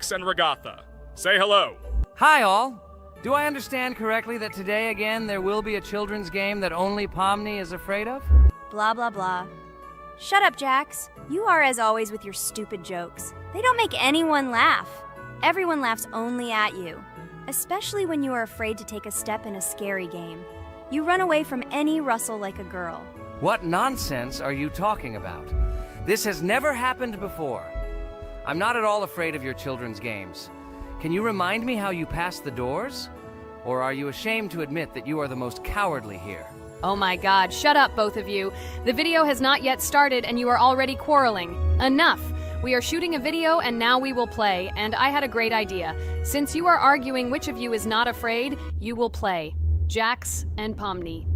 Jax and Regatha. Say hello. Hi, all. Do I understand correctly that today again there will be a children's game that only Pomni is afraid of? Blah, blah, blah. Shut up, Jax. You are as always with your stupid jokes. They don't make anyone laugh. Everyone laughs only at you, especially when you are afraid to take a step in a scary game. You run away from any rustle like a girl. What nonsense are you talking about? This has never happened before. I'm not at all afraid of your children's games. Can you remind me how you passed the doors? Or are you ashamed to admit that you are the most cowardly here? Oh my god, shut up, both of you. The video has not yet started and you are already quarreling. Enough! We are shooting a video and now we will play, and I had a great idea. Since you are arguing which of you is not afraid, you will play. Jax and Pomni.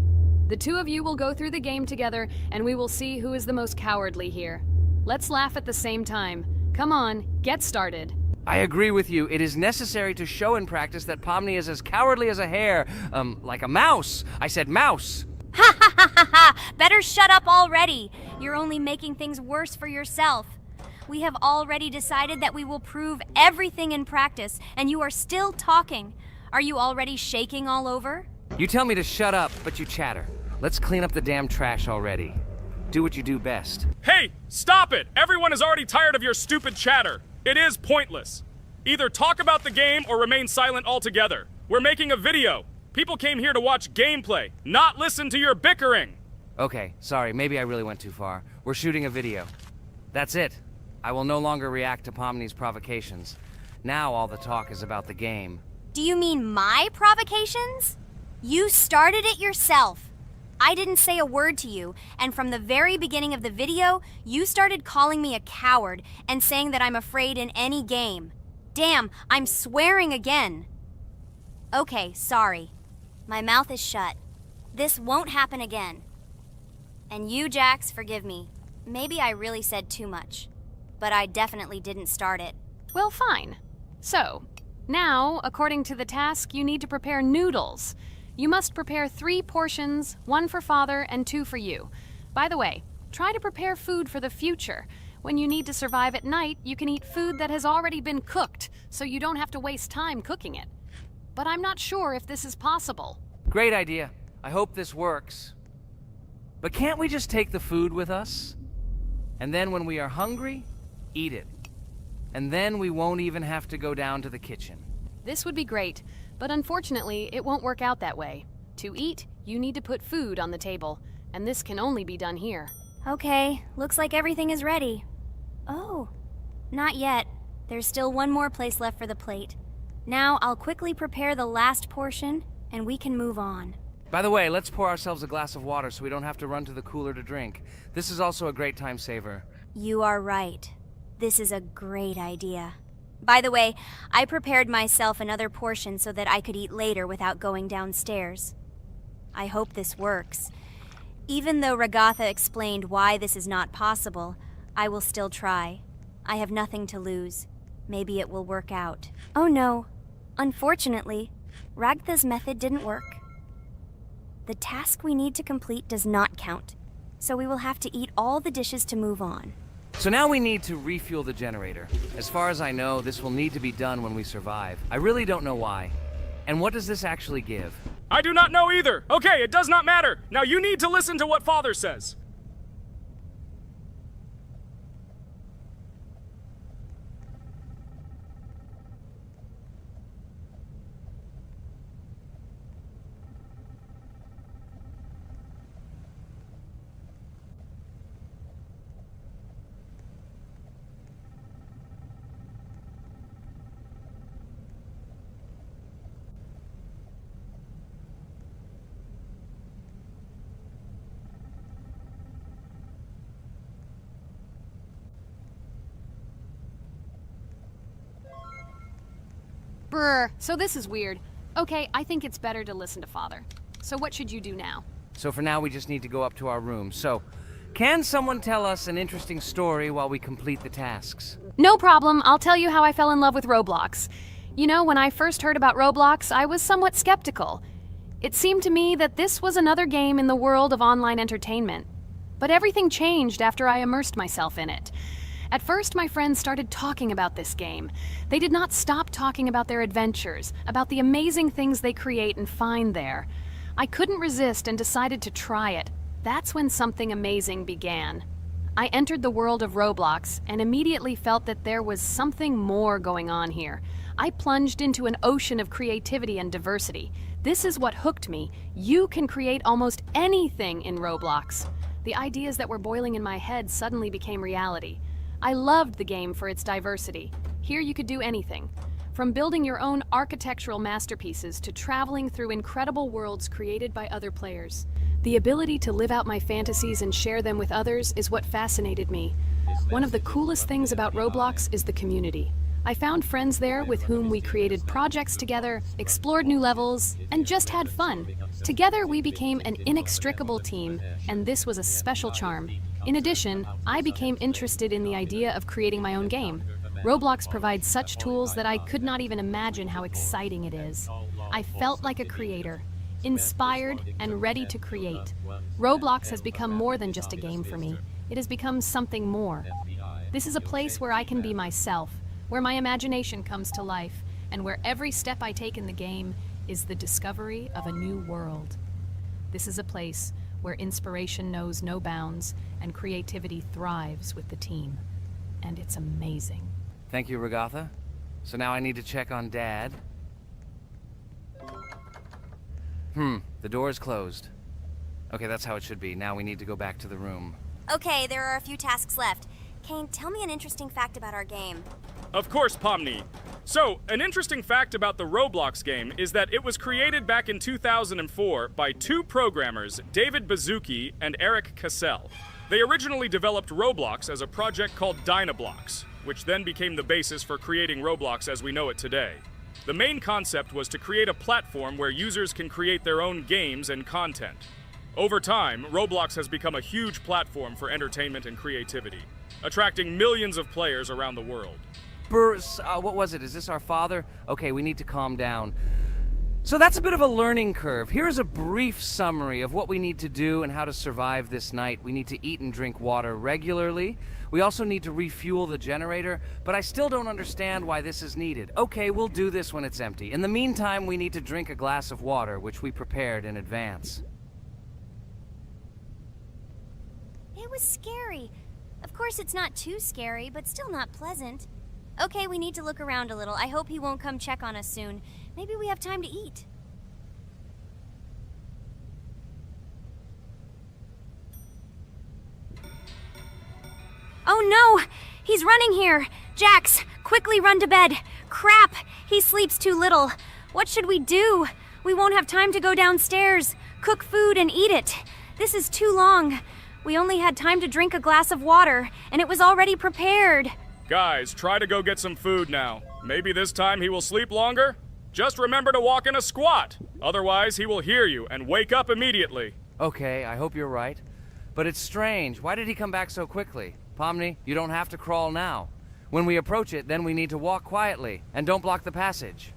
The two of you will go through the game together and we will see who is the most cowardly here. Let's laugh at the same time. Come on, get started. I agree with you. It is necessary to show in practice that Pomni is as cowardly as a hare. Like a mouse. I said mouse. Ha ha ha ha ha! Better shut up already. You're only making things worse for yourself. We have already decided that we will prove everything in practice, and you are still talking. Are you already shaking all over? You tell me to shut up, but you chatter. Let's clean up the damn trash already. Do what you do best. Hey, stop it! Everyone is already tired of your stupid chatter. It is pointless. Either talk about the game or remain silent altogether. We're making a video. People came here to watch gameplay, not listen to your bickering. Okay, sorry, maybe I really went too far. We're shooting a video. That's it. I will no longer react to Pomni's provocations. Now all the talk is about the game. Do you mean my provocations? You started it yourself. I didn't say a word to you, and from the very beginning of the video, you started calling me a coward and saying that I'm afraid in any game. Damn, I'm swearing again. Okay, sorry. My mouth is shut. This won't happen again. And you, Jax, forgive me. Maybe I really said too much, but I definitely didn't start it. Well, fine. So, now, according to the task, you need to prepare noodles. You must prepare 3 portions, 1 for Father and 2 for you. By the way, try to prepare food for the future. When you need to survive at night, you can eat food that has already been cooked, so you don't have to waste time cooking it. But I'm not sure if this is possible. Great idea. I hope this works. But can't we just take the food with us? And then when we are hungry, eat it. And then we won't even have to go down to the kitchen. This would be great, but unfortunately, it won't work out that way. To eat, you need to put food on the table, and this can only be done here. Okay, looks like everything is ready. Oh, not yet. There's still one more place left for the plate. Now I'll quickly prepare the last portion, and we can move on. By the way, let's pour ourselves a glass of water so we don't have to run to the cooler to drink. This is also a great time saver. You are right. This is a great idea. By the way, I prepared myself another portion so that I could eat later without going downstairs. I hope this works. Even though Regatha explained why this is not possible, I will still try. I have nothing to lose. Maybe it will work out. Oh no. Unfortunately, Ragatha's method didn't work. The task we need to complete does not count, so we will have to eat all the dishes to move on. So now we need to refuel the generator. As far as I know, this will need to be done when we survive. I really don't know why. And what does this actually give? I do not know either. Okay, it does not matter. Now you need to listen to what Father says. Brr, so this is weird. Okay, I think it's better to listen to Father. So what should you do now? So for now, we just need to go up to our room. So, can someone tell us an interesting story while we complete the tasks? No problem, I'll tell you how I fell in love with Roblox. You know, when I first heard about Roblox, I was somewhat skeptical. It seemed to me that this was another game in the world of online entertainment. But everything changed after I immersed myself in it. At first, my friends started talking about this game. They did not stop talking about their adventures, about the amazing things they create and find there. I couldn't resist and decided to try it. That's when something amazing began. I entered the world of Roblox and immediately felt that there was something more going on here. I plunged into an ocean of creativity and diversity. This is what hooked me. You can create almost anything in Roblox. The ideas that were boiling in my head suddenly became reality. I loved the game for its diversity. Here you could do anything. From building your own architectural masterpieces to traveling through incredible worlds created by other players. The ability to live out my fantasies and share them with others is what fascinated me. One of the coolest things about Roblox is the community. I found friends there with whom we created projects together, explored new levels, and just had fun. Together we became an inextricable team, and this was a special charm. In addition, I became interested in the idea of creating my own game. Roblox provides such tools that I could not even imagine how exciting it is. I felt like a creator, inspired and ready to create. Roblox has become more than just a game for me. It has become something more. This is a place where I can be myself, where my imagination comes to life, and where every step I take in the game is the discovery of a new world. This is a place where inspiration knows no bounds and creativity thrives with the team. And it's amazing. Thank you, Regatha. So now I need to check on Dad. The door is closed. Okay, that's how it should be. Now we need to go back to the room. Okay, there are a few tasks left. Kane, tell me an interesting fact about our game. Of course, Pomni. So, an interesting fact about the Roblox game is that it was created back in 2004 by two programmers, David Baszucki and Eric Cassell. They originally developed Roblox as a project called Dynablocks, which then became the basis for creating Roblox as we know it today. The main concept was to create a platform where users can create their own games and content. Over time, Roblox has become a huge platform for entertainment and creativity, attracting millions of players around the world. What was it? Is this our father? Okay, we need to calm down. So that's a bit of a learning curve. Here's a brief summary of what we need to do and how to survive this night. We need to eat and drink water regularly. We also need to refuel the generator, but I still don't understand why this is needed. Okay, we'll do this when it's empty. In the meantime, we need to drink a glass of water, which we prepared in advance. It was scary. Of course, it's not too scary, but still not pleasant. Okay, we need to look around a little. I hope he won't come check on us soon. Maybe we have time to eat. Oh no! He's running here! Jax, quickly run to bed! Crap! He sleeps too little. What should we do? We won't have time to go downstairs, cook food, and eat it. This is too long. We only had time to drink a glass of water, and it was already prepared. Guys, try to go get some food now. Maybe this time he will sleep longer? Just remember to walk in a squat. Otherwise, he will hear you and wake up immediately. Okay, I hope you're right. But it's strange. Why did he come back so quickly? Pomni, you don't have to crawl now. When we approach it, then we need to walk quietly. And don't block the passage.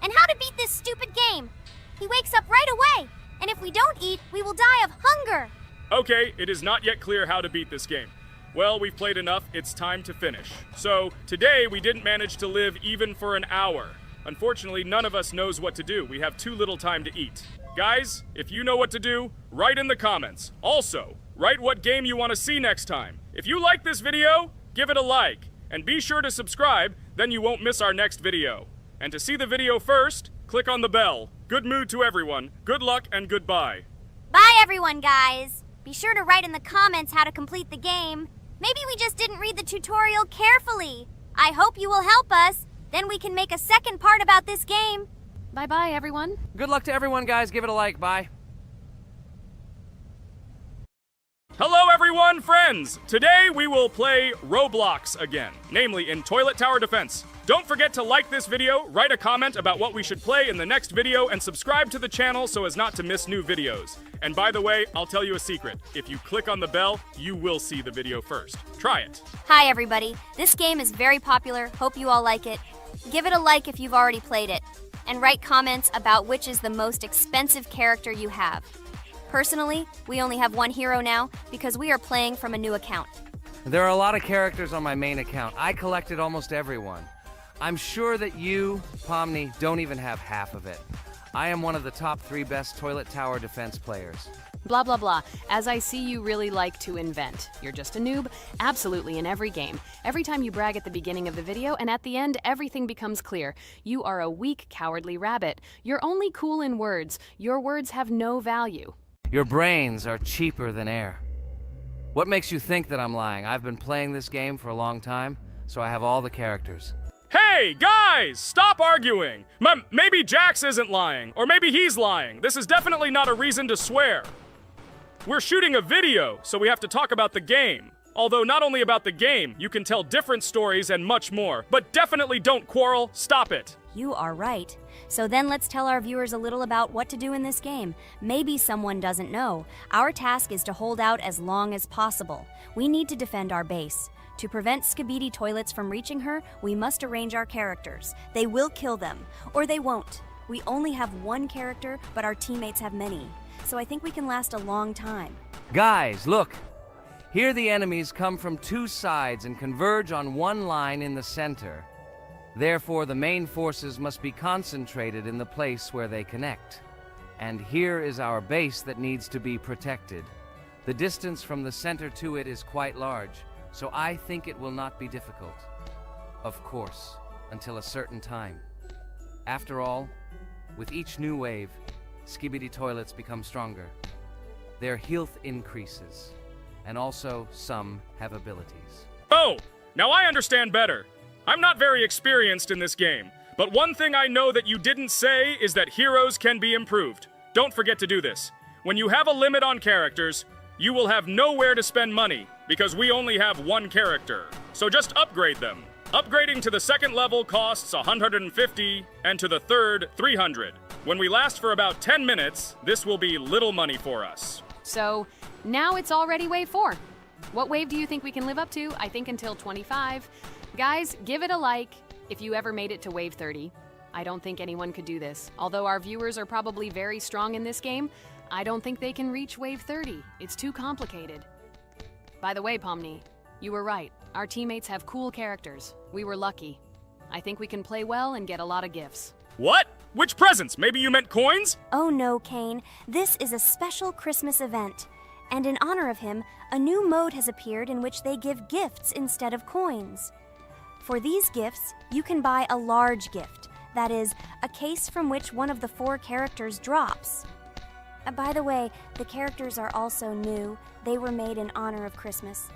And how to beat this stupid game. He wakes up right away, and if we don't eat, we will die of hunger. Okay, it is not yet clear how to beat this game. Well, we've played enough, it's time to finish. So, today we didn't manage to live even for an hour. Unfortunately, none of us knows what to do. We have too little time to eat. Guys, if you know what to do, write in the comments. Also, write what game you want to see next time. If you like this video, give it a like. And be sure to subscribe, then you won't miss our next video. And to see the video first, click on the bell. Good mood to everyone. Good luck and goodbye. Bye everyone, guys. Be sure to write in the comments how to complete the game. Maybe we just didn't read the tutorial carefully. I hope you will help us. Then we can make a second part about this game. Bye-bye, everyone. Good luck to everyone, guys. Give it a like. Bye. Hello everyone, friends! Today we will play Roblox again, namely in Toilet Tower Defense. Don't forget to like this video, write a comment about what we should play in the next video, and subscribe to the channel so as not to miss new videos. And by the way, I'll tell you a secret. If you click on the bell, you will see the video first. Try it. Hi everybody, this game is very popular, hope you all like it. Give it a like if you've already played it, and write comments about which is the most expensive character you have. Personally, we only have one hero now because we are playing from a new account. There are a lot of characters on my main account. I collected almost everyone. I'm sure that you, Pomni, don't even have half of it. I am one of the top 3 best toilet tower defense players. Blah, blah, blah. As I see you really like to invent. You're just a noob, absolutely in every game. Every time you brag at the beginning of the video, and at the end, everything becomes clear. You are a weak, cowardly rabbit. You're only cool in words. Your words have no value. Your brains are cheaper than air. What makes you think that I'm lying? I've been playing this game for a long time, so I have all the characters. Hey, guys! Stop arguing! Maybe Jax isn't lying, or maybe he's lying. This is definitely not a reason to swear. We're shooting a video, so we have to talk about the game. Although not only about the game, you can tell different stories and much more. But definitely don't quarrel. Stop it. You are right. So then let's tell our viewers a little about what to do in this game. Maybe someone doesn't know. Our task is to hold out as long as possible. We need to defend our base. To prevent Skibidi Toilets from reaching her, we must arrange our characters. They will kill them, or they won't. We only have one character, but our teammates have many. So I think we can last a long time. Guys, look! Here the enemies come from 2 sides and converge on one line in the center. Therefore, the main forces must be concentrated in the place where they connect. And here is our base that needs to be protected. The distance from the center to it is quite large, so I think it will not be difficult. Of course, until a certain time. After all, with each new wave, Skibidi Toilets become stronger. Their health increases, and also some have abilities. Oh, now I understand better. I'm not very experienced in this game, but one thing I know that you didn't say is that heroes can be improved. Don't forget to do this. When you have a limit on characters, you will have nowhere to spend money, because we only have one character. So just upgrade them. Upgrading to the 2nd level costs 150, and to the 3rd, 300. When we last for about 10 minutes, this will be little money for us. So, now it's already wave 4. What wave do you think we can live up to? I think until 25. Guys, give it a like if you ever made it to wave 30. I don't think anyone could do this. Although our viewers are probably very strong in this game, I don't think they can reach wave 30. It's too complicated. By the way, Pomni, you were right. Our teammates have cool characters. We were lucky. I think we can play well and get a lot of gifts. What? Which presents? Maybe you meant coins? Oh no, Kane. This is a special Christmas event. And in honor of him, a new mode has appeared in which they give gifts instead of coins. For these gifts, you can buy a large gift. That is, a case from which one of the 4 characters drops. By the way, the characters are also new. They were made in honor of Christmas.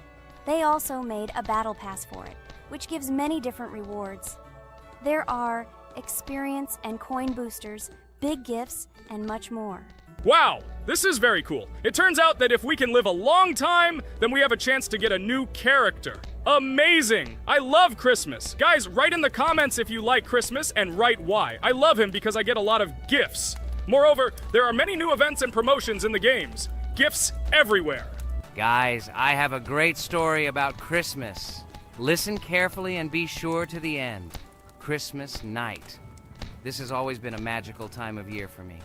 They also made a battle pass for it, which gives many different rewards. There are experience and coin boosters, big gifts, and much more. Wow, this is very cool. It turns out that if we can live a long time, then we have a chance to get a new character. Amazing! I love Christmas. Guys, write in the comments if you like Christmas and write why. I love him because I get a lot of gifts. Moreover, there are many new events and promotions in the games. Gifts everywhere. Guys, I have a great story about Christmas. Listen carefully and be sure to the end. Christmas night. This has always been a magical time of year for me.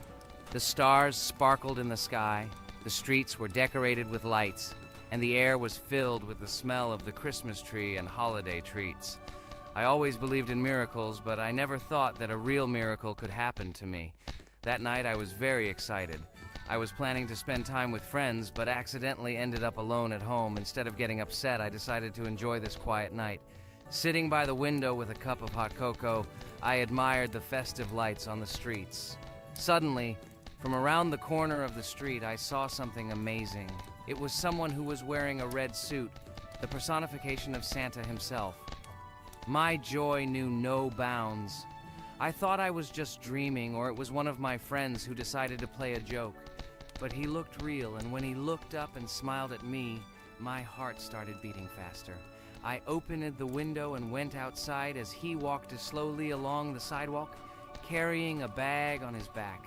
The stars sparkled in the sky, the streets were decorated with lights, and the air was filled with the smell of the Christmas tree and holiday treats. I always believed in miracles, but I never thought that a real miracle could happen to me. That night I was very excited. I was planning to spend time with friends, but accidentally ended up alone at home. Instead of getting upset, I decided to enjoy this quiet night. Sitting by the window with a cup of hot cocoa, I admired the festive lights on the streets. Suddenly, from around the corner of the street, I saw something amazing. It was someone who was wearing a red suit, the personification of Santa himself. My joy knew no bounds. I thought I was just dreaming, or it was one of my friends who decided to play a joke. But he looked real, and when he looked up and smiled at me, my heart started beating faster. I opened the window and went outside as he walked slowly along the sidewalk, carrying a bag on his back,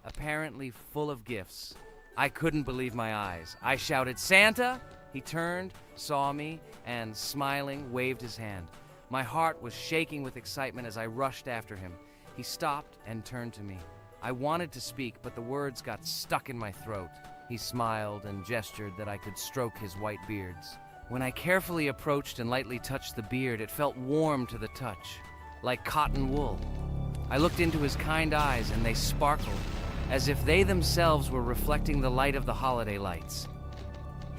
apparently full of gifts. I couldn't believe my eyes. I shouted, "Santa!" He turned, saw me, and smiling, waved his hand. My heart was shaking with excitement as I rushed after him. He stopped and turned to me. I wanted to speak, but the words got stuck in my throat. He smiled and gestured that I could stroke his white beards. When I carefully approached and lightly touched the beard, it felt warm to the touch, like cotton wool. I looked into his kind eyes, and they sparkled, as if they themselves were reflecting the light of the holiday lights.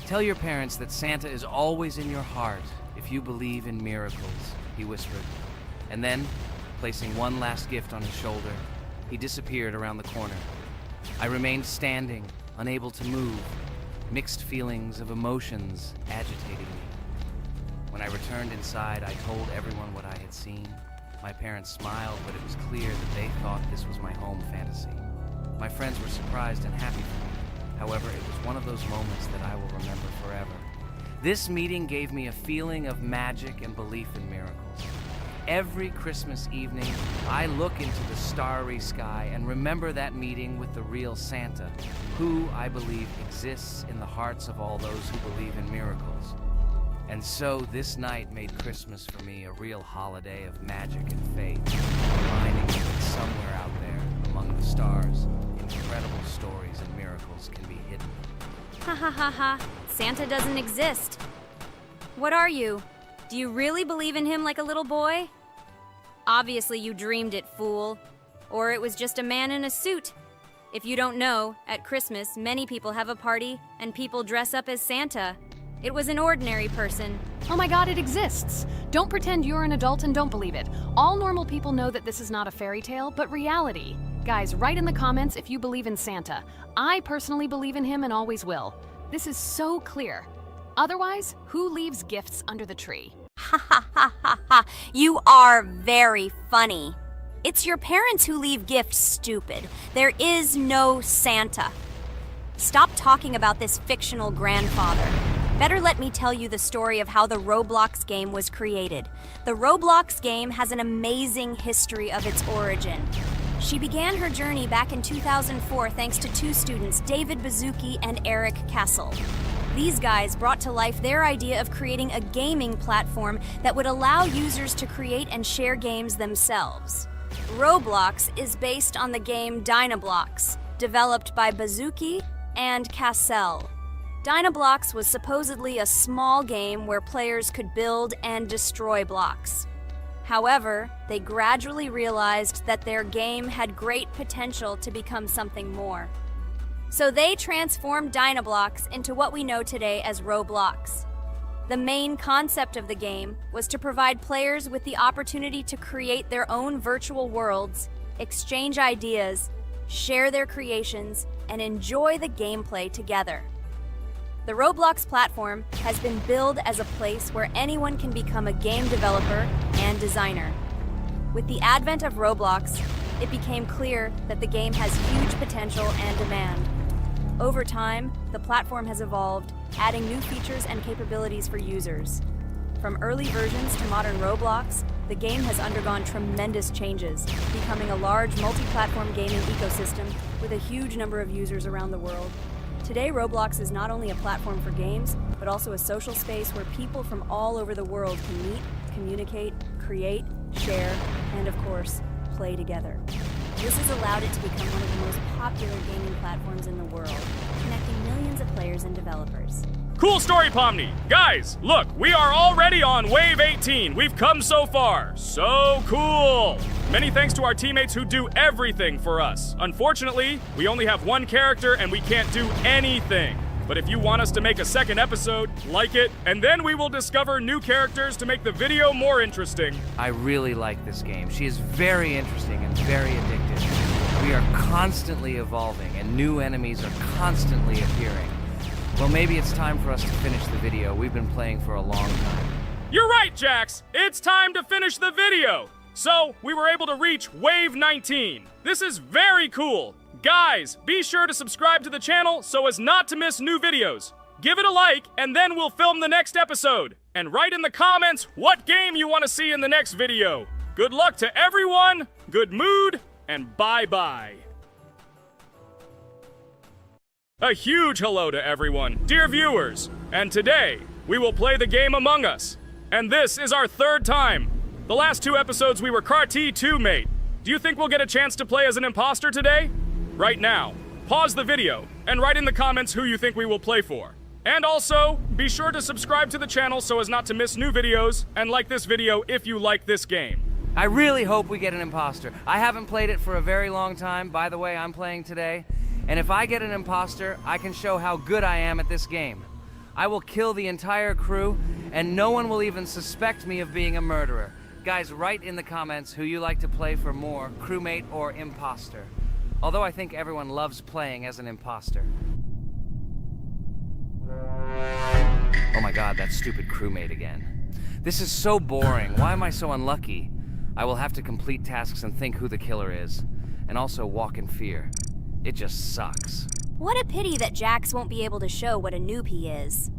"Tell your parents that Santa is always in your heart if you believe in miracles," he whispered. And then, placing one last gift on his shoulder, he disappeared around the corner. I remained standing, unable to move. Mixed feelings of emotions agitating me. When I returned inside, I told everyone what I had seen. My parents smiled, but it was clear that they thought this was my home fantasy. My friends were surprised and happy for me. However, it was one of those moments that I will remember forever. This meeting gave me a feeling of magic and belief in miracles. Every Christmas evening, I look into the starry sky and remember that meeting with the real Santa, who, I believe, exists in the hearts of all those who believe in miracles. And so this night made Christmas for me a real holiday of magic and faith, reminding me that somewhere out there, among the stars, incredible stories and miracles can be hidden. Ha ha ha ha. Santa doesn't exist. What are you? Do you really believe in him like a little boy? Obviously you dreamed it, fool. Or it was just a man in a suit. If you don't know, at Christmas, many people have a party and people dress up as Santa. It was an ordinary person. Oh my god, it exists! Don't pretend you're an adult and don't believe it. All normal people know that this is not a fairy tale, but reality. Guys, write in the comments if you believe in Santa. I personally believe in him and always will. This is so clear. Otherwise, who leaves gifts under the tree? Ha ha ha ha ha. You are very funny. It's your parents who leave gifts, stupid. There is no Santa. Stop talking about this fictional grandfather. Better let me tell you the story of how the Roblox game was created. The Roblox game has an amazing history of its origin. She began her journey back in 2004 thanks to two students, David Bazuki and Eric Castle. These guys brought to life their idea of creating a gaming platform that would allow users to create and share games themselves. Roblox is based on the game Dynablox, developed by Bazuki and Cassell. Dynablox was supposedly a small game where players could build and destroy blocks. However, they gradually realized that their game had great potential to become something more. So they transformed Dynablox into what we know today as Roblox. The main concept of the game was to provide players with the opportunity to create their own virtual worlds, exchange ideas, share their creations, and enjoy the gameplay together. The Roblox platform has been billed as a place where anyone can become a game developer and designer. With the advent of Roblox, it became clear that the game has huge potential and demand. Over time, the platform has evolved, adding new features and capabilities for users. From early versions to modern Roblox, the game has undergone tremendous changes, becoming a large multi-platform gaming ecosystem with a huge number of users around the world. Today, Roblox is not only a platform for games, but also a social space where people from all over the world can meet, communicate, create, share, and of course, play together. This has allowed it to become one of the most popular gaming platforms in the world, connecting millions of players and developers. Cool story, Pomni. Guys, look, we are already on Wave 18. We've come so far. So cool. Many thanks to our teammates who do everything for us. Unfortunately, we only have one character and we can't do anything. But if you want us to make a second episode, like it, and then we will discover new characters to make the video more interesting. I really like this game. She is very interesting and very addictive. We are constantly evolving and new enemies are constantly appearing. Well, maybe it's time for us to finish the video. We've been playing for a long time. You're right, Jax. It's time to finish the video. So, we were able to reach Wave 19. This is very cool. Guys, be sure to subscribe to the channel so as not to miss new videos. Give it a like, and then we'll film the next episode. and write in the comments what game you want to see in the next video. Good luck to everyone, good mood, and bye-bye. A huge hello to everyone, dear viewers, and today we will play the game Among Us. And this is our third time. The last 2 episodes we were CAR-T 2 mate. Do you think we'll get a chance to play as an imposter today? Right now, pause the video and write in the comments who you think we will play for. And also, be sure to subscribe to the channel so as not to miss new videos, and like this video if you like this game. I really hope we get an imposter. I haven't played it for a very long time. By the way, I'm playing today. And if I get an imposter, I can show how good I am at this game. I will kill the entire crew, and no one will even suspect me of being a murderer. Guys, write in the comments who you like to play for more, crewmate or imposter. Although I think everyone loves playing as an imposter. Oh my god, that stupid crewmate again. This is so boring. Why am I so unlucky? I will have to complete tasks and think who the killer is, and also walk in fear. It just sucks. What a pity that Jax won't be able to show what a noob he is.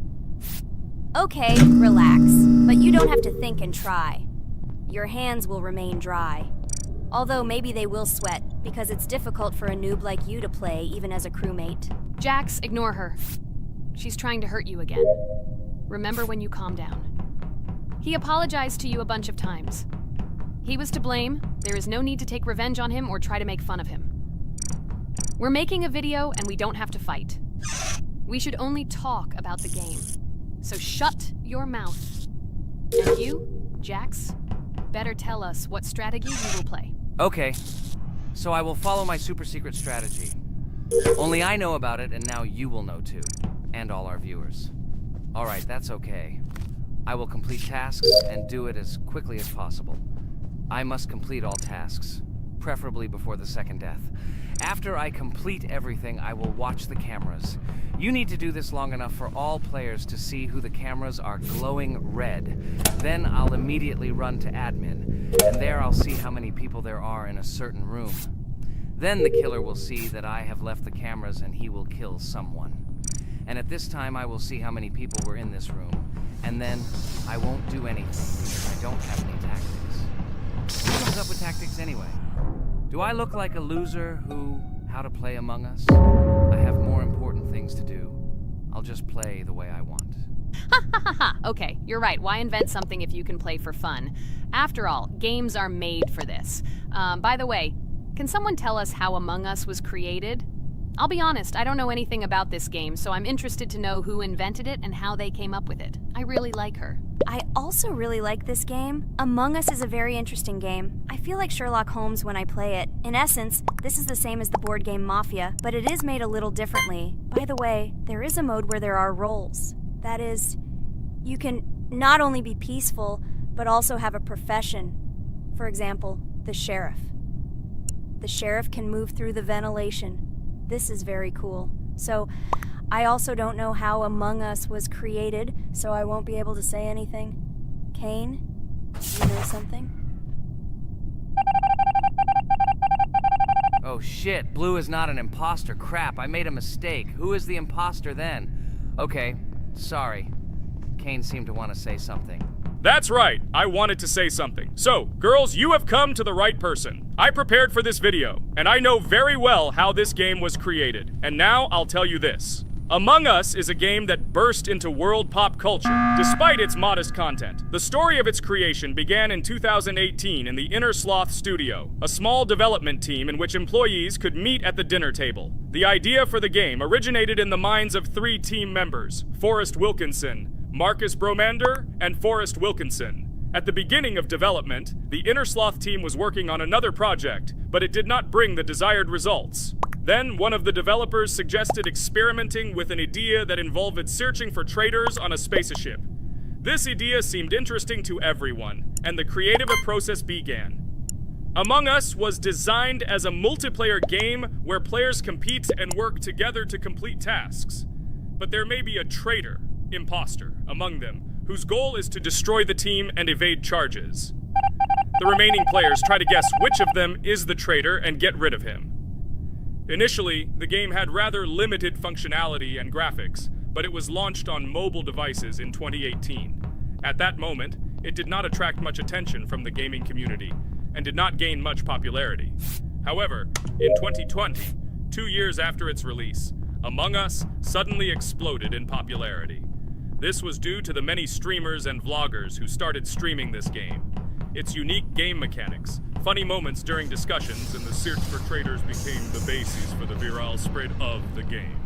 Okay, relax, but you don't have to think and try. Your hands will remain dry. Although maybe they will sweat, because it's difficult for a noob like you to play, even as a crewmate. Jax, ignore her. She's trying to hurt you again. Remember when you calm down. He apologized to you a bunch of times. He was to blame. There is no need to take revenge on him or try to make fun of him. We're making a video and we don't have to fight. We should only talk about the game. So shut your mouth. And you, Jax, better tell us what strategy you will play. Okay, so I will follow my super secret strategy. Only I know about it, and now you will know too. And all our viewers. Alright, that's okay. I will complete tasks and do it as quickly as possible. I must complete all tasks, preferably before the second death. After I complete everything, I will watch the cameras. You need to do this long enough for all players to see who the cameras are glowing red. Then I'll immediately run to admin, and there I'll see how many people there are in a certain room. Then the killer will see that I have left the cameras and he will kill someone. And at this time I will see how many people were in this room. And then I won't do anything because I don't have any tactics. Who comes up with tactics anyway? Do I look like a loser who, how to play Among Us? I have more important things to do. I'll just play the way I want. Ha ha ha ha! Okay, you're right. Why invent something if you can play for fun? After all, games are made for this. By the way, can someone tell us how Among Us was created? I'll be honest, I don't know anything about this game, so I'm interested to know who invented it and how they came up with it. I really like her. I also really like this game. Among Us is a very interesting game. I feel like Sherlock Holmes when I play it. In essence, this is the same as the board game Mafia, but it is made a little differently. By the way, there is a mode where there are roles. That is, you can not only be peaceful, but also have a profession. For example, the sheriff. The sheriff can move through the ventilation. This is very cool. So, I also don't know how Among Us was created, so I won't be able to say anything. Kane, you know something? Oh shit, Blue is not an imposter. Crap, I made a mistake. Who is the imposter then? Okay, sorry. Kane seemed to want to say something. That's right, I wanted to say something. So, girls, you have come to the right person. I prepared for this video, and I know very well how this game was created. And now I'll tell you this. Among Us is a game that burst into world pop culture, despite its modest content. The story of its creation began in 2018 in the Inner Sloth Studio, a small development team in which employees could meet at the dinner table. The idea for the game originated in the minds of 3 team members, Forrest Wilkinson, Marcus Bromander, and Forrest Wilkinson. At the beginning of development, the Inner Sloth team was working on another project, but it did not bring the desired results. Then, one of the developers suggested experimenting with an idea that involved searching for traitors on a spaceship. This idea seemed interesting to everyone, and the creative process began. Among Us was designed as a multiplayer game where players compete and work together to complete tasks. But there may be a traitor, imposter, among them, whose goal is to destroy the team and evade charges. The remaining players try to guess which of them is the traitor and get rid of him. Initially, the game had rather limited functionality and graphics, but it was launched on mobile devices in 2018. At that moment, it did not attract much attention from the gaming community and did not gain much popularity. However, in 2020, 2 years after its release, Among Us suddenly exploded in popularity. This was due to the many streamers and vloggers who started streaming this game. Its unique game mechanics, funny moments during discussions, and the search for traders became the basis for the viral spread of the game.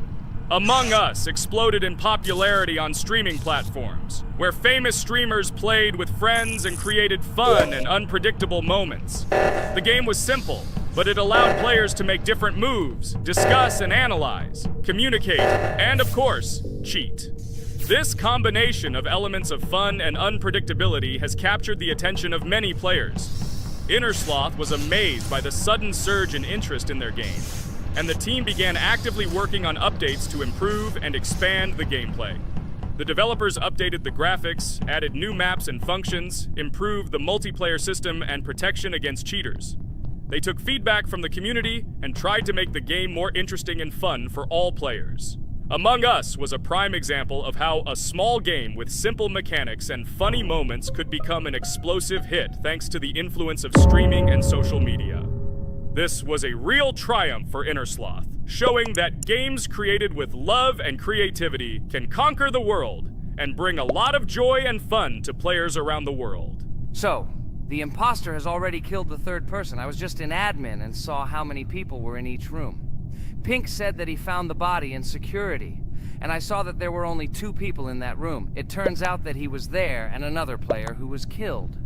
Among Us exploded in popularity on streaming platforms, where famous streamers played with friends and created fun and unpredictable moments. The game was simple, but it allowed players to make different moves, discuss and analyze, communicate, and of course, cheat. This combination of elements of fun and unpredictability has captured the attention of many players. Innersloth was amazed by the sudden surge in interest in their game, and the team began actively working on updates to improve and expand the gameplay. The developers updated the graphics, added new maps and functions, improved the multiplayer system and protection against cheaters. They took feedback from the community and tried to make the game more interesting and fun for all players. Among Us was a prime example of how a small game with simple mechanics and funny moments could become an explosive hit thanks to the influence of streaming and social media. This was a real triumph for Innersloth, showing that games created with love and creativity can conquer the world and bring a lot of joy and fun to players around the world. So, the imposter has already killed the third person. I was just in admin and saw how many people were in each room. Pink said that he found the body in security, and I saw that there were only 2 people in that room. It turns out that he was there and another player who was killed.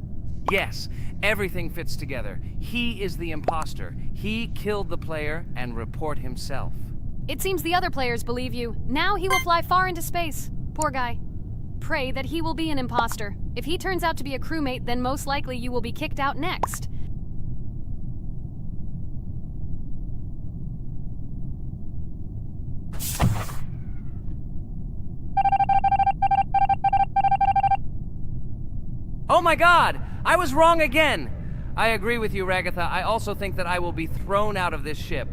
Yes, everything fits together. He is the imposter. He killed the player and report himself. It seems the other players believe you. Now he will fly far into space. Poor guy. Pray that he will be an imposter. If he turns out to be a crewmate, then most likely you will be kicked out next. Oh my god! I was wrong again! I agree with you, Ragatha. I also think that I will be thrown out of this ship.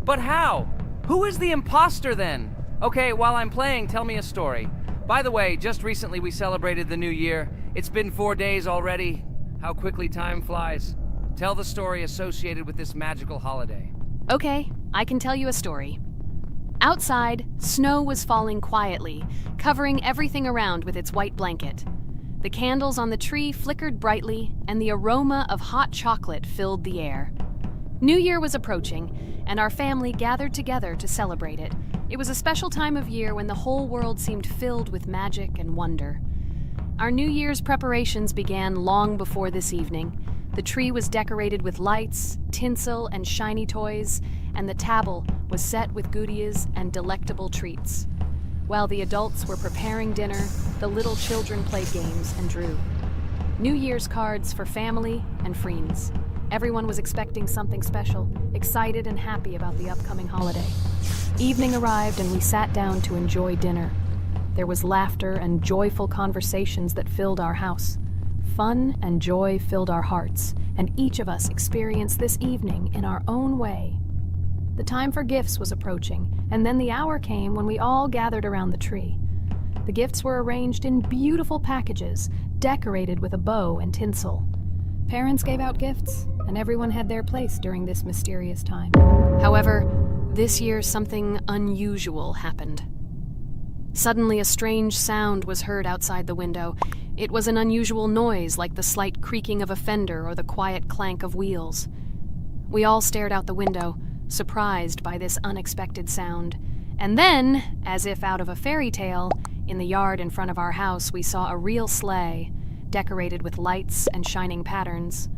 But how? Who is the imposter then? Okay, while I'm playing, tell me a story. By the way, just recently we celebrated the new year. It's been 4 days already. How quickly time flies. Tell the story associated with this magical holiday. Okay, I can tell you a story. Outside, snow was falling quietly, covering everything around with its white blanket. The candles on the tree flickered brightly, and the aroma of hot chocolate filled the air. New Year was approaching, and our family gathered together to celebrate it. It was a special time of year when the whole world seemed filled with magic and wonder. Our New Year's preparations began long before this evening. The tree was decorated with lights, tinsel, and shiny toys, and the table was set with goodies and delectable treats. While the adults were preparing dinner, the little children played games and drew. New Year's cards for family and friends. Everyone was expecting something special, excited and happy about the upcoming holiday. Evening arrived and we sat down to enjoy dinner. There was laughter and joyful conversations that filled our house. Fun and joy filled our hearts, and each of us experienced this evening in our own way. The time for gifts was approaching, and then the hour came when we all gathered around the tree. The gifts were arranged in beautiful packages, decorated with a bow and tinsel. Parents gave out gifts, and everyone had their place during this mysterious time. However, this year something unusual happened. Suddenly a strange sound was heard outside the window. It was an unusual noise, like the slight creaking of a fender or the quiet clank of wheels. We all stared out the window, surprised by this unexpected sound. And then, as if out of a fairy tale, in the yard in front of our house we saw a real sleigh, decorated with lights and shining patterns.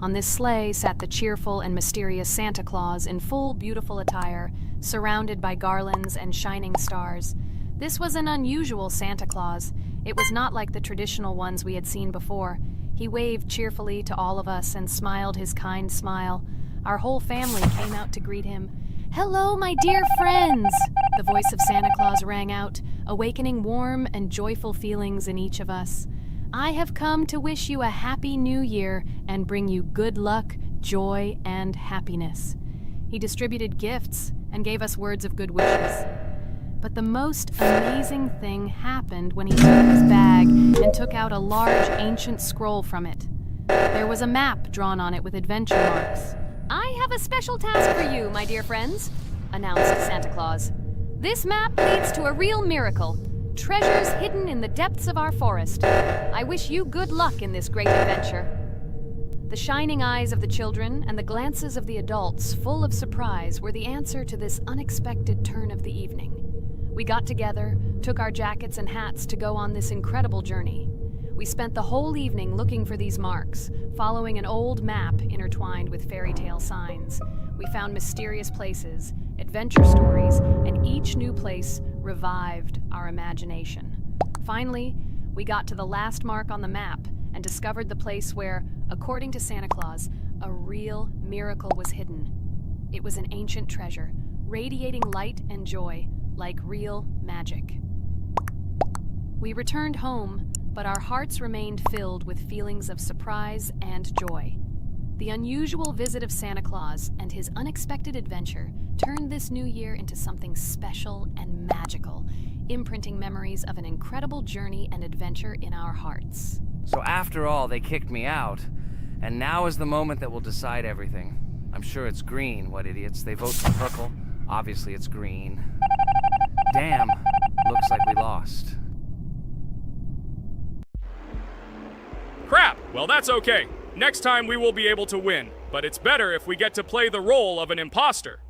On this sleigh sat the cheerful and mysterious Santa Claus in full beautiful attire, surrounded by garlands and shining stars. This was an unusual Santa Claus. It was not like the traditional ones we had seen before. He waved cheerfully to all of us and smiled his kind smile. Our whole family came out to greet him. "Hello, my dear friends!" The voice of Santa Claus rang out, awakening warm and joyful feelings in each of us. "I have come to wish you a happy new year and bring you good luck, joy, and happiness." He distributed gifts and gave us words of good wishes. But the most amazing thing happened when he opened his bag and took out a large ancient scroll from it. There was a map drawn on it with adventure marks. "I have a special task for you, my dear friends," announced Santa Claus. "This map leads to a real miracle. Treasures hidden in the depths of our forest. I wish you good luck in this great adventure." The shining eyes of the children and the glances of the adults, full of surprise, were the answer to this unexpected turn of the evening. We got together, took our jackets and hats to go on this incredible journey. We spent the whole evening looking for these marks, following an old map intertwined with fairy tale signs. We found mysterious places, adventure stories, and each new place revived our imagination. Finally, we got to the last mark on the map and discovered the place where, according to Santa Claus, a real miracle was hidden. It was an ancient treasure, radiating light and joy, like real magic. We returned home, but our hearts remained filled with feelings of surprise and joy. The unusual visit of Santa Claus and his unexpected adventure turned this new year into something special and magical, imprinting memories of an incredible journey and adventure in our hearts. So after all, they kicked me out, and now is the moment that will decide everything. I'm sure it's green, what idiots. They vote for purple. Obviously it's green. Damn, looks like we lost. Crap! Well, that's okay. Next time we will be able to win, but it's better if we get to play the role of an imposter.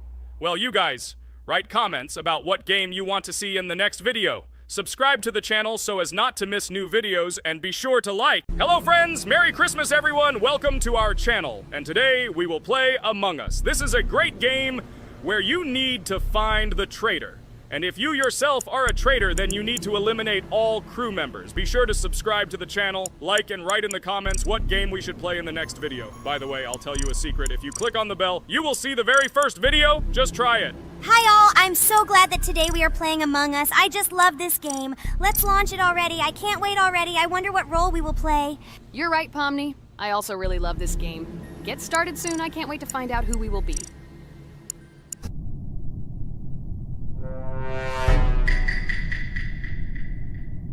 Well, you guys, write comments about what game you want to see in the next video. Subscribe to the channel so as not to miss new videos, and be sure to like. Hello friends, Merry Christmas everyone, welcome to our channel. And today we will play Among Us. This is a great game where you need to find the traitor. And if you yourself are a traitor, then you need to eliminate all crew members. Be sure to subscribe to the channel, like and write in the comments what game we should play in the next video. By the way, I'll tell you a secret. If you click on the bell, you will see the very first video. Just try it. Hi all, I'm so glad that today we are playing Among Us. I just love this game. Let's launch it already. I can't wait already. I wonder what role we will play. You're right, Pomni. I also really love this game. Get started soon. I can't wait to find out who we will be.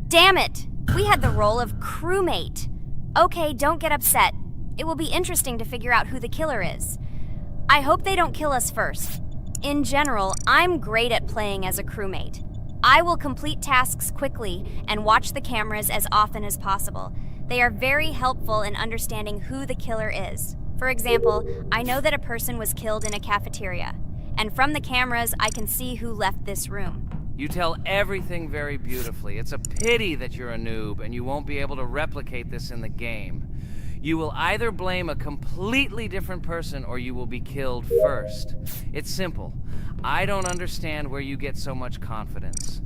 Damn it! We had the role of crewmate. Okay, don't get upset. It will be interesting to figure out who the killer is. I hope they don't kill us first. In general, I'm great at playing as a crewmate. I will complete tasks quickly and watch the cameras as often as possible. They are very helpful in understanding who the killer is. For example, I know that a person was killed in a cafeteria, and from the cameras I can see who left this room. You tell everything very beautifully. It's a pity that you're a noob and you won't be able to replicate this in the game. You will either blame a completely different person or you will be killed first. It's simple. I don't understand where you get so much confidence.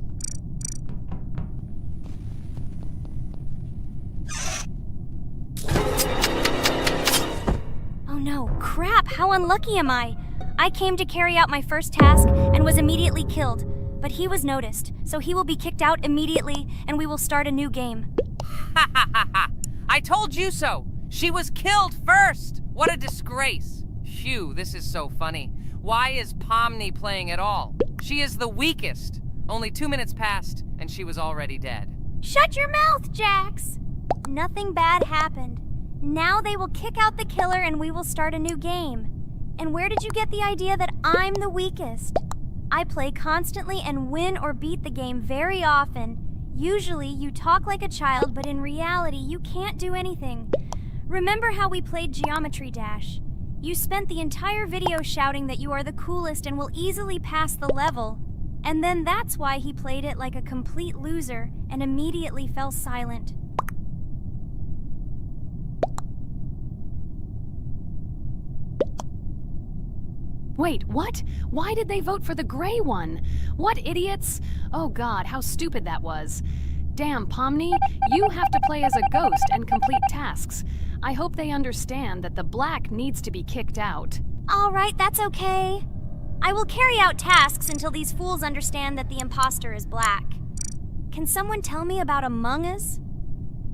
Oh no, crap, how unlucky am I? I came to carry out my first task and was immediately killed. But he was noticed, so he will be kicked out immediately, and we will start a new game. Ha ha ha ha! I told you so! She was killed first! What a disgrace! Phew, this is so funny. Why is Pomni playing at all? She is the weakest. Only 2 minutes passed, and she was already dead. Shut your mouth, Jax! Nothing bad happened. Now they will kick out the killer and we will start a new game. And where did you get the idea that I'm the weakest? I play constantly and win or beat the game very often. Usually you talk like a child, but in reality you can't do anything. Remember how we played Geometry Dash? You spent the entire video shouting that you are the coolest and will easily pass the level. And then that's why he played it like a complete loser and immediately fell silent. Wait, what? Why did they vote for the gray one? What idiots? Oh god, how stupid that was. Damn, Pomni, you have to play as a ghost and complete tasks. I hope they understand that the black needs to be kicked out. All right, that's okay. I will carry out tasks until these fools understand that the imposter is black. Can someone tell me about Among Us?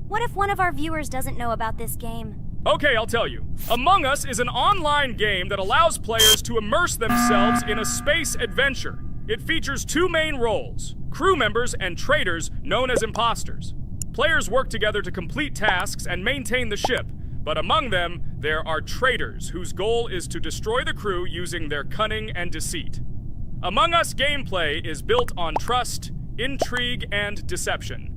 What if one of our viewers doesn't know about this game? Okay, I'll tell you. Among Us is an online game that allows players to immerse themselves in a space adventure. It features two main roles, crew members and traitors known as imposters. Players work together to complete tasks and maintain the ship, but among them, there are traitors whose goal is to destroy the crew using their cunning and deceit. Among Us gameplay is built on trust, intrigue, and deception.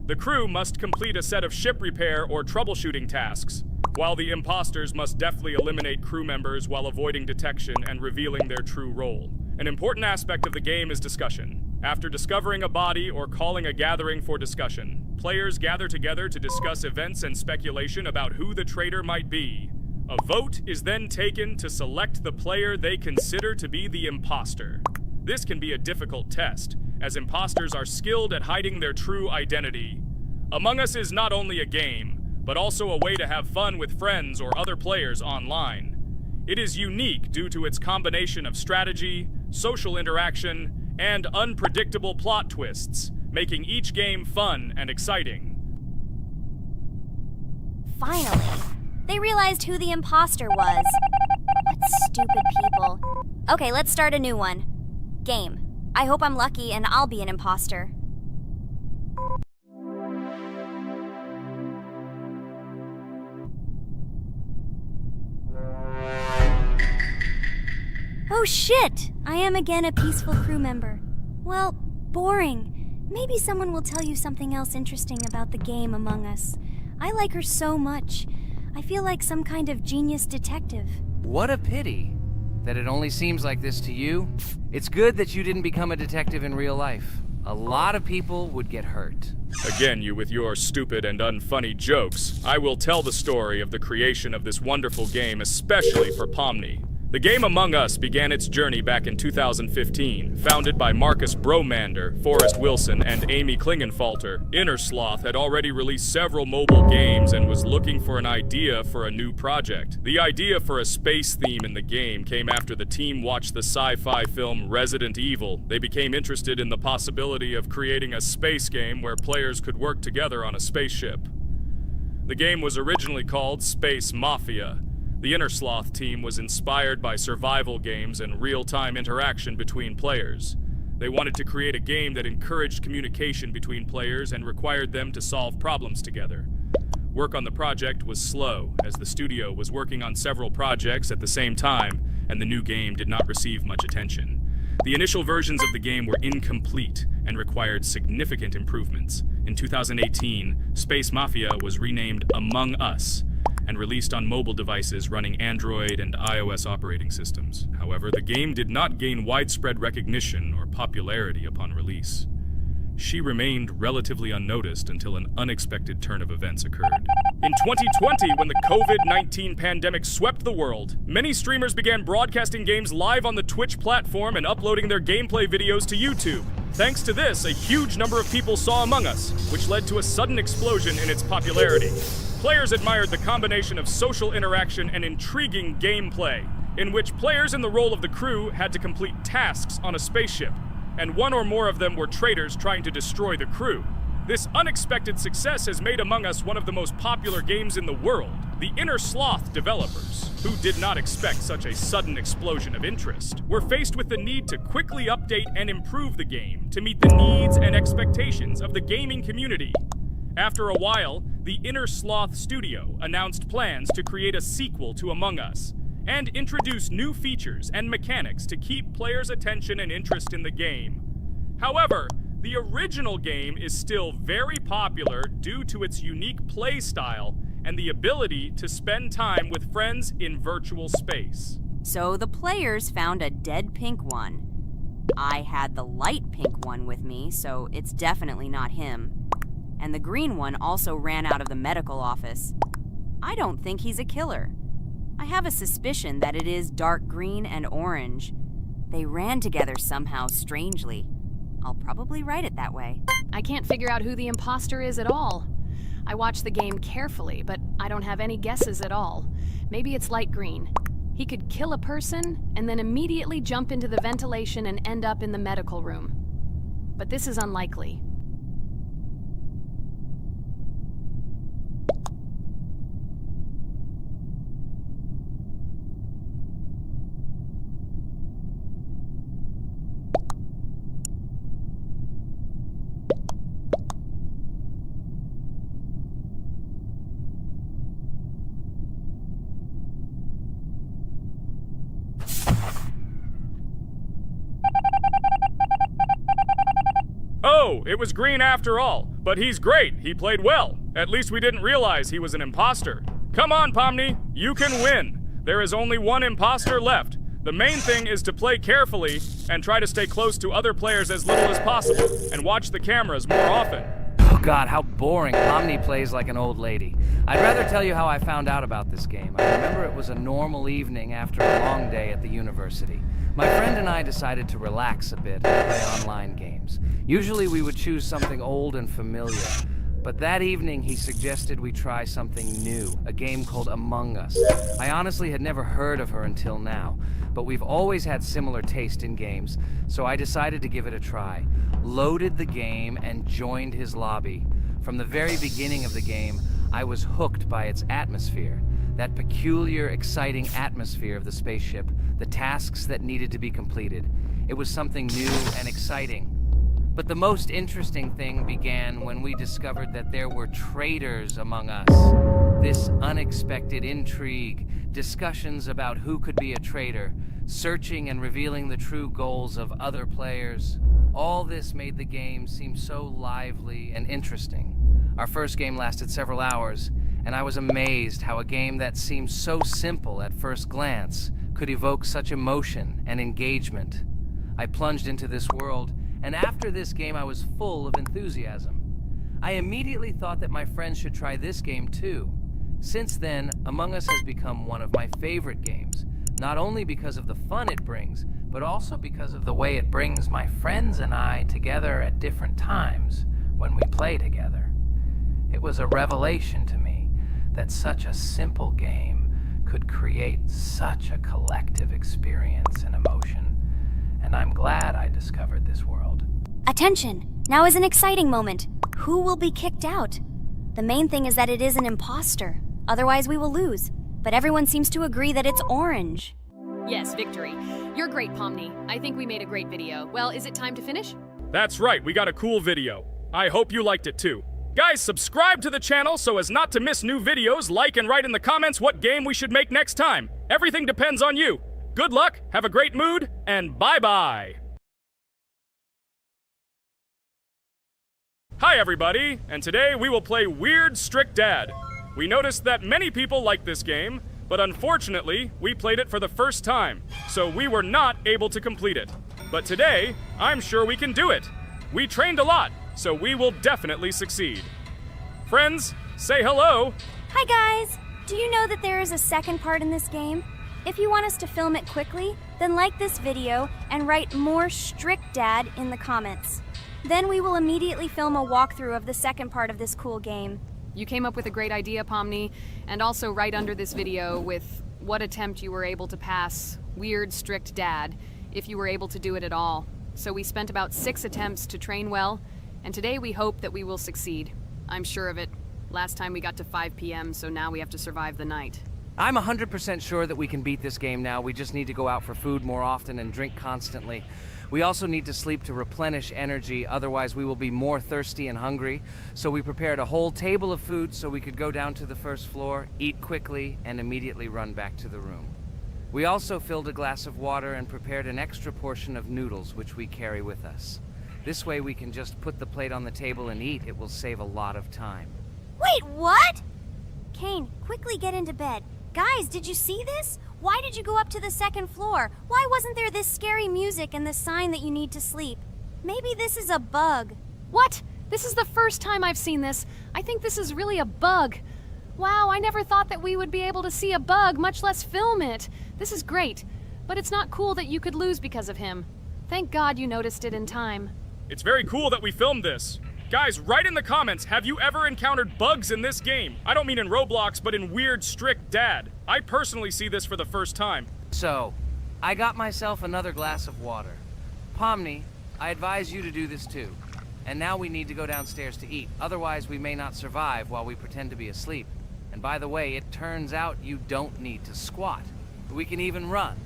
The crew must complete a set of ship repair or troubleshooting tasks, while the imposters must deftly eliminate crew members while avoiding detection and revealing their true role. An important aspect of the game is discussion. After discovering a body or calling a gathering for discussion, players gather together to discuss events and speculation about who the traitor might be. A vote is then taken to select the player they consider to be the imposter. This can be a difficult test, as imposters are skilled at hiding their true identity. Among Us is not only a game, but also a way to have fun with friends or other players online. It is unique due to its combination of strategy, social interaction, and unpredictable plot twists, making each game fun and exciting. Finally, they realized who the imposter was. What stupid people. Okay, let's start a new one. Game. I hope I'm lucky and I'll be an imposter. Oh shit! I am again a peaceful crew member. Well, boring. Maybe someone will tell you something else interesting about the game Among Us. I like her so much. I feel like some kind of genius detective. What a pity that it only seems like this to you. It's good that you didn't become a detective in real life. A lot of people would get hurt. Again, you with your stupid and unfunny jokes. I will tell the story of the creation of this wonderful game, especially for Pomni. The game Among Us began its journey back in 2015. Founded by Marcus Bromander, Forrest Wilson, and Amy Klingenfalter, Inner Sloth had already released several mobile games and was looking for an idea for a new project. The idea for a space theme in the game came after the team watched the sci-fi film Resident Evil. They became interested in the possibility of creating a space game where players could work together on a spaceship. The game was originally called Space Mafia. The Inner Sloth team was inspired by survival games and real-time interaction between players. They wanted to create a game that encouraged communication between players and required them to solve problems together. Work on the project was slow, as the studio was working on several projects at the same time, and the new game did not receive much attention. The initial versions of the game were incomplete and required significant improvements. In 2018, Space Mafia was renamed Among Us, and released on mobile devices running Android and iOS operating systems. However, the game did not gain widespread recognition or popularity upon release. She remained relatively unnoticed until an unexpected turn of events occurred. In 2020, when the COVID-19 pandemic swept the world, many streamers began broadcasting games live on the Twitch platform and uploading their gameplay videos to YouTube. Thanks to this, a huge number of people saw Among Us, which led to a sudden explosion in its popularity. Players admired the combination of social interaction and intriguing gameplay, in which players in the role of the crew had to complete tasks on a spaceship, and one or more of them were traitors trying to destroy the crew. This unexpected success has made Among Us one of the most popular games in the world. The Inner Sloth developers, who did not expect such a sudden explosion of interest, were faced with the need to quickly update and improve the game to meet the needs and expectations of the gaming community. After a while, the Inner Sloth studio announced plans to create a sequel to Among Us and introduce new features and mechanics to keep players' attention and interest in the game. However, the original game is still very popular due to its unique play style and the ability to spend time with friends in virtual space. So the players found a dead pink one. I had the light pink one with me, so it's definitely not him. And the green one also ran out of the medical office. I don't think he's a killer. I have a suspicion that it is dark green and orange. They ran together somehow strangely. I'll probably write it that way. I can't figure out who the imposter is at all. I watched the game carefully, but I don't have any guesses at all. Maybe it's light green. He could kill a person and then immediately jump into the ventilation and end up in the medical room. But this is unlikely. Oh, it was green after all. But he's great. He played well. At least we didn't realize he was an imposter. Come on, Pomni. You can win. There is only one imposter left. The main thing is to play carefully and try to stay close to other players as little as possible and watch the cameras more often. Oh God, how boring. Pomni plays like an old lady. I'd rather tell you how I found out about this game. I remember it was a normal evening after a long day at the university. My friend and I decided to relax a bit and play online games. Usually we would choose something old and familiar. But that evening, he suggested we try something new, a game called Among Us. I honestly had never heard of her until now, but we've always had similar taste in games, so I decided to give it a try. Loaded the game and joined his lobby. From the very beginning of the game, I was hooked by its atmosphere. That peculiar, exciting atmosphere of the spaceship, the tasks that needed to be completed. It was something new and exciting. But the most interesting thing began when we discovered that there were traitors among us. This unexpected intrigue, discussions about who could be a traitor, searching and revealing the true goals of other players. All this made the game seem so lively and interesting. Our first game lasted several hours, and I was amazed how a game that seemed so simple at first glance could evoke such emotion and engagement. I plunged into this world, and after this game I was full of enthusiasm. I immediately thought that my friends should try this game too. Since then, Among Us has become one of my favorite games, not only because of the fun it brings, but also because of the way it brings my friends and I together at different times when we play together. It was a revelation to me that such a simple game could create such a collective experience and emotion. And I'm glad I discovered this world. Attention! Now is an exciting moment. Who will be kicked out? The main thing is that it is an imposter. Otherwise we will lose. But everyone seems to agree that it's orange. Yes, victory. You're great, Pomni. I think we made a great video. Well, is it time to finish? That's right, we got a cool video. I hope you liked it too. Guys, subscribe to the channel so as not to miss new videos, like and write in the comments what game we should make next time. Everything depends on you. Good luck, have a great mood, and bye-bye! Hi everybody, and today we will play Weird Strict Dad. We noticed that many people like this game, but unfortunately, we played it for the first time, so we were not able to complete it. But today, I'm sure we can do it. We trained a lot, so we will definitely succeed. Friends, say hello! Hi guys! Do you know that there is a second part in this game? If you want us to film it quickly, then like this video and write more Strict Dad in the comments. Then we will immediately film a walkthrough of the second part of this cool game. You came up with a great idea, Pomni, and also right under this video with what attempt you were able to pass Weird Strict Dad, if you were able to do it at all. So we spent about 6 attempts to train well, and today we hope that we will succeed. I'm sure of it. Last time we got to 5 p.m., so now we have to survive the night. I'm 100% sure that we can beat this game now. We just need to go out for food more often and drink constantly. We also need to sleep to replenish energy, otherwise we will be more thirsty and hungry. So we prepared a whole table of food so we could go down to the first floor, eat quickly, and immediately run back to the room. We also filled a glass of water and prepared an extra portion of noodles, which we carry with us. This way we can just put the plate on the table and eat. It will save a lot of time. Wait, what? Kane, quickly get into bed. Guys, did you see this? Why did you go up to the second floor? Why wasn't there this scary music and the sign that you need to sleep? Maybe this is a bug. What? This is the first time I've seen this. I think this is really a bug. Wow, I never thought that we would be able to see a bug, much less film it. This is great, but it's not cool that you could lose because of him. Thank God you noticed it in time. It's very cool that we filmed this. Guys, write in the comments, have you ever encountered bugs in this game? I don't mean in Roblox, but in Weird Strict Dad. I personally see this for the first time. So, I got myself another glass of water. Pomni, I advise you to do this too. And now we need to go downstairs to eat. Otherwise, we may not survive while we pretend to be asleep. And by the way, it turns out you don't need to squat. We can even run.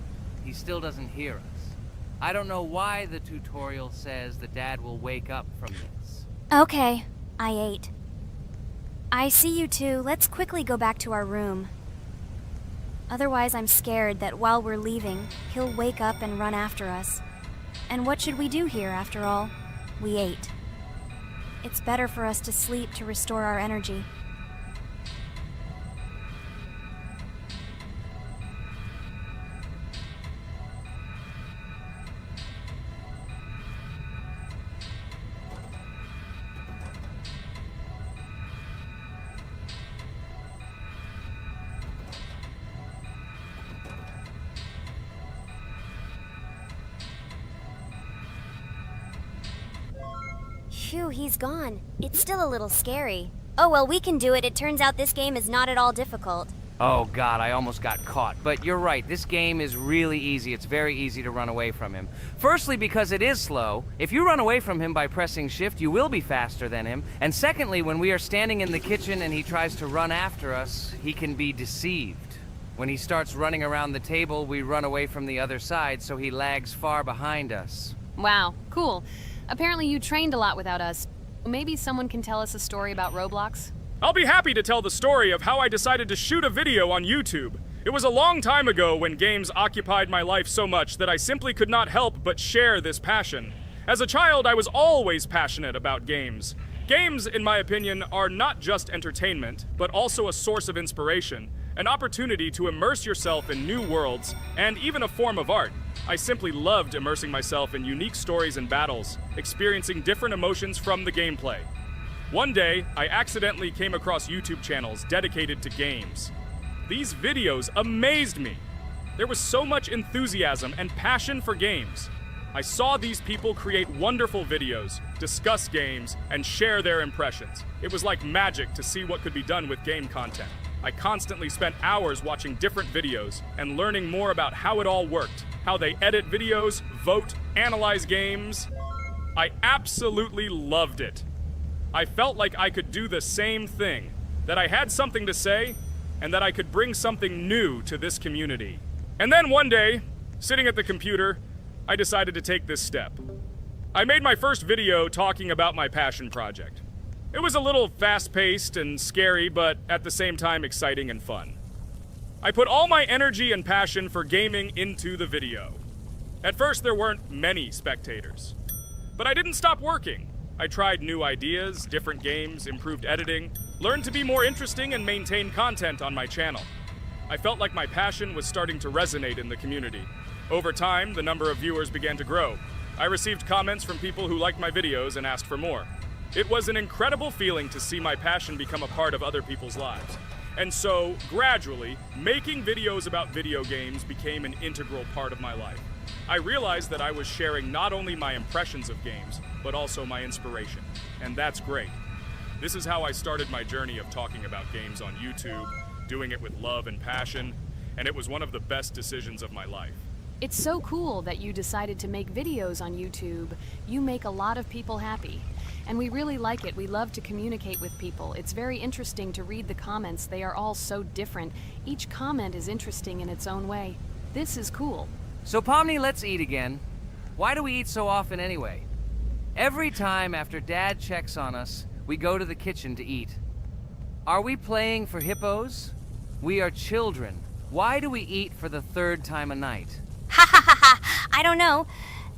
He still doesn't hear us. I don't know why the tutorial says that Dad will wake up from this. Okay, I ate. I see you two. Let's quickly go back to our room. Otherwise, I'm scared that while we're leaving, he'll wake up and run after us. And what should we do here, after all? We ate. It's better for us to sleep to restore our energy. Phew, he's gone. It's still a little scary. Oh well, we can do it. It turns out this game is not at all difficult. Oh god, I almost got caught. But you're right, this game is really easy. It's very easy to run away from him. Firstly, because it is slow. If you run away from him by pressing shift, you will be faster than him. And secondly, when we are standing in the kitchen and he tries to run after us, he can be deceived. When he starts running around the table, we run away from the other side, so he lags far behind us. Wow, cool. Apparently you trained a lot without us. Maybe someone can tell us a story about Roblox? I'll be happy to tell the story of how I decided to shoot a video on YouTube. It was a long time ago when games occupied my life so much that I simply could not help but share this passion. As a child, I was always passionate about games. Games, in my opinion, are not just entertainment, but also a source of inspiration, an opportunity to immerse yourself in new worlds, and even a form of art. I simply loved immersing myself in unique stories and battles, experiencing different emotions from the gameplay. One day, I accidentally came across YouTube channels dedicated to games. These videos amazed me. There was so much enthusiasm and passion for games. I saw these people create wonderful videos, discuss games, and share their impressions. It was like magic to see what could be done with game content. I constantly spent hours watching different videos and learning more about how it all worked, how they edit videos, vote, analyze games. I absolutely loved it. I felt like I could do the same thing, that I had something to say, and that I could bring something new to this community. And then one day, sitting at the computer, I decided to take this step. I made my first video talking about my passion project. It was a little fast-paced and scary, but at the same time exciting and fun. I put all my energy and passion for gaming into the video. At first, there weren't many spectators. But I didn't stop working. I tried new ideas, different games, improved editing, learned to be more interesting, and maintain content on my channel. I felt like my passion was starting to resonate in the community. Over time, the number of viewers began to grow. I received comments from people who liked my videos and asked for more. It was an incredible feeling to see my passion become a part of other people's lives. And so, gradually, making videos about video games became an integral part of my life. I realized that I was sharing not only my impressions of games, but also my inspiration. And that's great. This is how I started my journey of talking about games on YouTube, doing it with love and passion, and it was one of the best decisions of my life. It's so cool that you decided to make videos on YouTube. You make a lot of people happy. And we really like it. We love to communicate with people. It's very interesting to read the comments. They are all so different. Each comment is interesting in its own way. This is cool. So Pomni, let's eat again. Why do we eat so often anyway? Every time after Dad checks on us, we go to the kitchen to eat. Are we playing for hippos? We are children. Why do we eat for the third time a night? Ha ha ha ha! I don't know.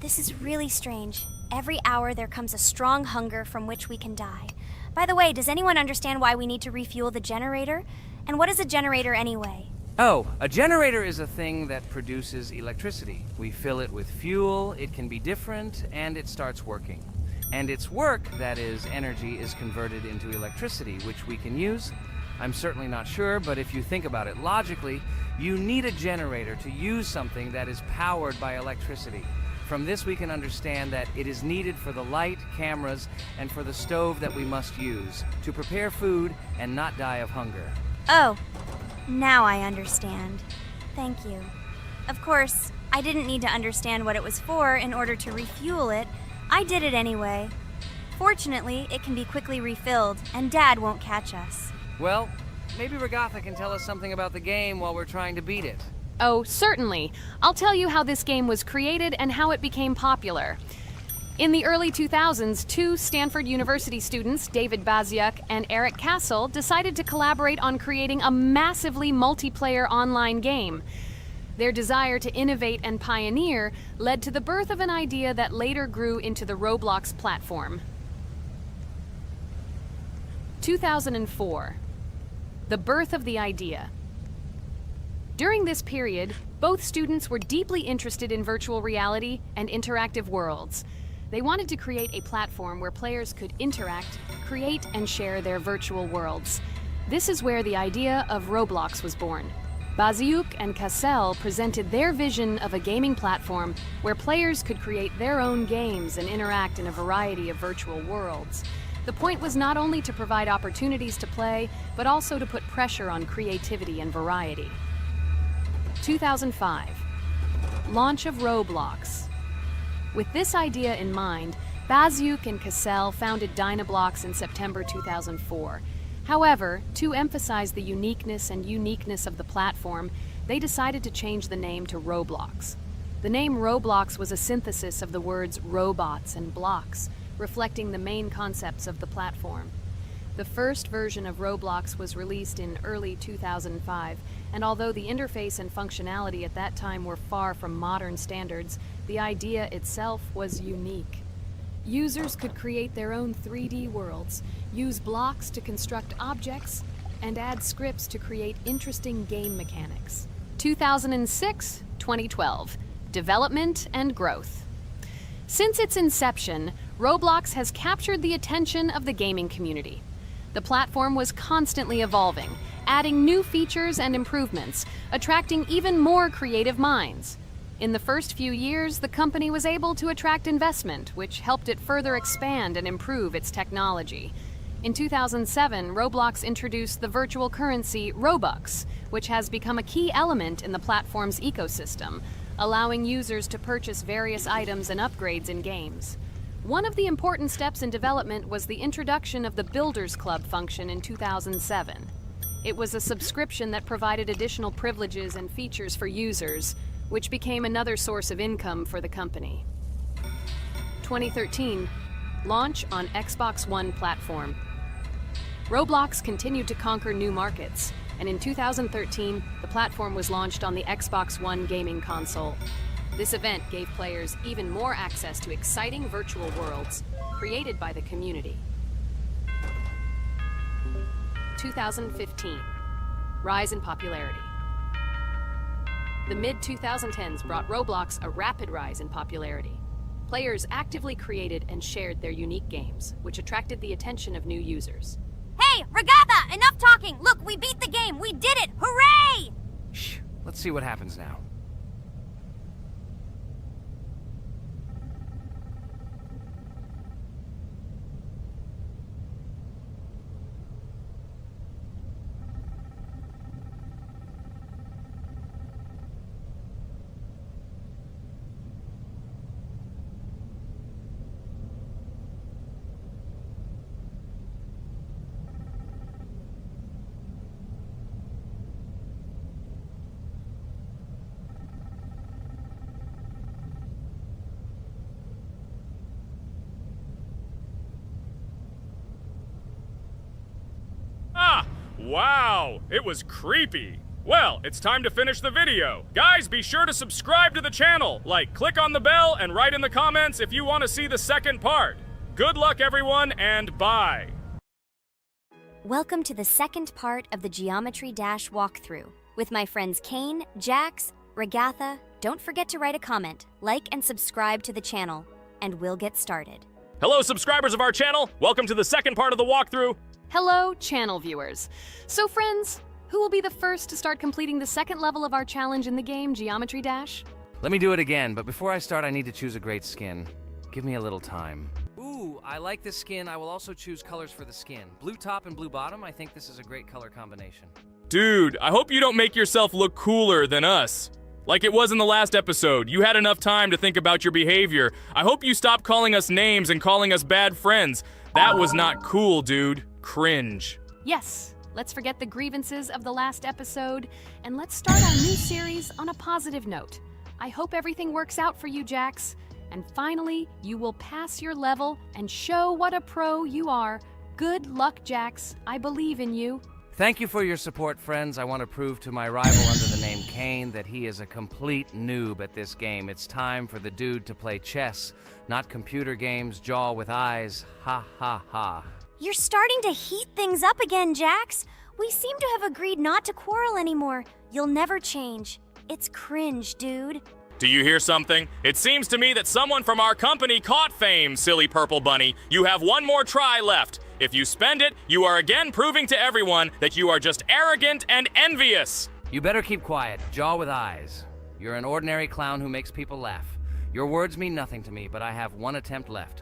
This is really strange. Every hour there comes a strong hunger from which we can die. By the way, does anyone understand why we need to refuel the generator? And what is a generator anyway? Oh, a generator is a thing that produces electricity. We fill it with fuel, it can be different, and it starts working. And its work, that is, energy, is converted into electricity, which we can use. I'm certainly not sure, but if you think about it logically, you need a generator to use something that is powered by electricity. From this we can understand that it is needed for the light, cameras, and for the stove that we must use, to prepare food and not die of hunger. Oh, now I understand. Thank you. Of course, I didn't need to understand what it was for in order to refuel it. I did it anyway. Fortunately, it can be quickly refilled, and Dad won't catch us. Well, maybe Regatha can tell us something about the game while we're trying to beat it. Oh, certainly. I'll tell you how this game was created and how it became popular. In the early 2000s, two Stanford University students, David Baziuk and Eric Castle, decided to collaborate on creating a massively multiplayer online game. Their desire to innovate and pioneer led to the birth of an idea that later grew into the Roblox platform. 2004. The birth of the idea. During this period, both students were deeply interested in virtual reality and interactive worlds. They wanted to create a platform where players could interact, create, and share their virtual worlds. This is where the idea of Roblox was born. Baziuk and Cassel presented their vision of a gaming platform where players could create their own games and interact in a variety of virtual worlds. The point was not only to provide opportunities to play, but also to put pressure on creativity and variety. 2005. Launch of Roblox. With this idea in mind, Baziuk and Cassel founded Dynablocks in September 2004. However, to emphasize the uniqueness of the platform, they decided to change the name to Roblox. The name Roblox was a synthesis of the words robots and blocks, reflecting the main concepts of the platform. The first version of Roblox was released in early 2005, and although the interface and functionality at that time were far from modern standards, the idea itself was unique. Users could create their own 3D worlds, use blocks to construct objects, and add scripts to create interesting game mechanics. 2006-2012. Development and growth. Since its inception, Roblox has captured the attention of the gaming community. The platform was constantly evolving, adding new features and improvements, attracting even more creative minds. In the first few years, the company was able to attract investment, which helped it further expand and improve its technology. In 2007, Roblox introduced the virtual currency Robux, which has become a key element in the platform's ecosystem, allowing users to purchase various items and upgrades in games. One of the important steps in development was the introduction of the Builders Club function in 2007. It was a subscription that provided additional privileges and features for users, which became another source of income for the company. 2013. Launch on Xbox One platform. Roblox continued to conquer new markets, and in 2013, the platform was launched on the Xbox One gaming console. This event gave players even more access to exciting virtual worlds created by the community. 2015. Rise in popularity. The mid-2010s brought Roblox a rapid rise in popularity. Players actively created and shared their unique games, which attracted the attention of new users. Hey, Regatha! Enough talking! Look, we beat the game! We did it! Hooray! Shh, let's see what happens now. Wow, it was creepy. Well, it's time to finish the video. Guys, be sure to subscribe to the channel, click on the bell, and write in the comments if you want to see the second part. Good luck, everyone, and bye. Welcome to the second part of the Geometry Dash walkthrough. With my friends Kane, Jax, Regatha, don't forget to write a comment, like and subscribe to the channel, and we'll get started. Hello, subscribers of our channel. Welcome to the second part of the walkthrough. Hello, channel viewers. So friends, who will be the first to start completing the second level of our challenge in the game, Geometry Dash? Let me do it again, but before I start, I need to choose a great skin. Give me a little time. Ooh, I like this skin. I will also choose colors for the skin. Blue top and blue bottom. I think this is a great color combination. Dude, I hope you don't make yourself look cooler than us. Like it was in the last episode. You had enough time to think about your behavior. I hope you stop calling us names and calling us bad friends. That was not cool, dude. Cringe. Yes, let's forget the grievances of the last episode, and let's start our new series on a positive note. I hope everything works out for you, Jax. And finally, you will pass your level and show what a pro you are. Good luck, Jax. I believe in you. Thank you for your support, friends. I want to prove to my rival under the name Kane that he is a complete noob at this game. It's time for the dude to play chess, not computer games, jaw with eyes. Ha ha ha. You're starting to heat things up again, Jax. We seem to have agreed not to quarrel anymore. You'll never change. It's cringe, dude. Do you hear something? It seems to me that someone from our company caught fame, silly purple bunny. You have one more try left. If you spend it, you are again proving to everyone that you are just arrogant and envious. You better keep quiet, jaw with eyes. You're an ordinary clown who makes people laugh. Your words mean nothing to me, but I have one attempt left.